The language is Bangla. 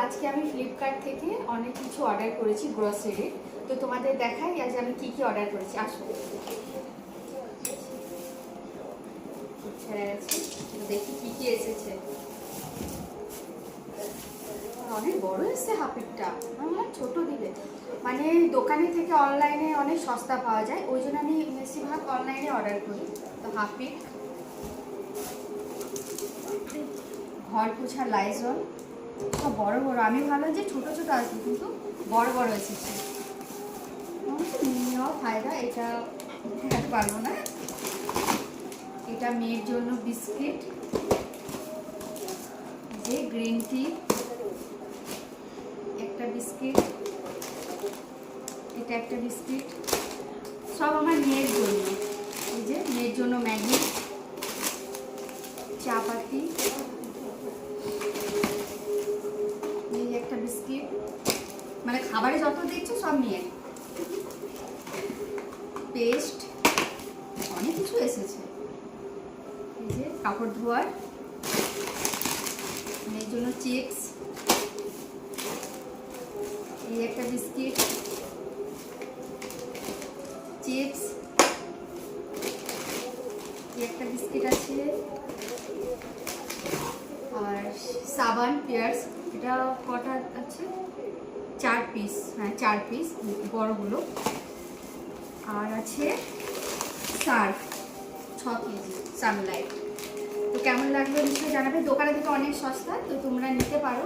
আজকে আমি ফ্লিপকার্ট থেকে অনেক কিছু অর্ডার করেছি গ্রসারি। তো তোমাদের দেখাই আজ আমি কি কি অর্ডার করেছি। আসো দেখি কি কি এসেছে। অনেক বড় এসেছে হাফিটটা, আমার ছোট দিলে মানে দোকানে থেকে অনলাইনে অনেক সস্তা পাওয়া যায়, ওই জন্য আমি বেশিরভাগ অনলাইনে অর্ডার করি। তো হাফিট, ঘর পোছা লাইজল, সব বড় বড়। আমি ভাবলাম যে ছোট ছোট আসবে, কিন্তু বড় বড় এসেছে। নেওয়া ফায়দা, এটা দেখাতে পারবো না। এটা মেয়ের জন্য বিস্কিট, যে গ্রিন টি, একটা বিস্কিট, এটা একটা বিস্কিট, সব আমার মেয়ের জন্য। এই যে মেয়ের জন্য ম্যাগি, চা পাতি, এই একটা বিস্কিট, মানে খাবারে যত দেখছো সব মেয়ের। পেস্ট, অনেক কিছু এসেছে। এই যে কাপড় ধোয়ার, মেয়ের জন্য চিপস, এই একটা বিস্কিট, চিপস, এই একটা বিস্কিট আছে, আর সাবান পিয়ার্স, এটা কটা আছে, 4 পিস, হ্যাঁ 4 পিস বড়গুলো। আর আছে সার্ফ 6 কেজি সানলাইট। তো কেমন লাগলো নিশ্চয়ই জানাবে। দোকানে থেকে অনেক সস্তা, তো তোমরা নিতে পারো।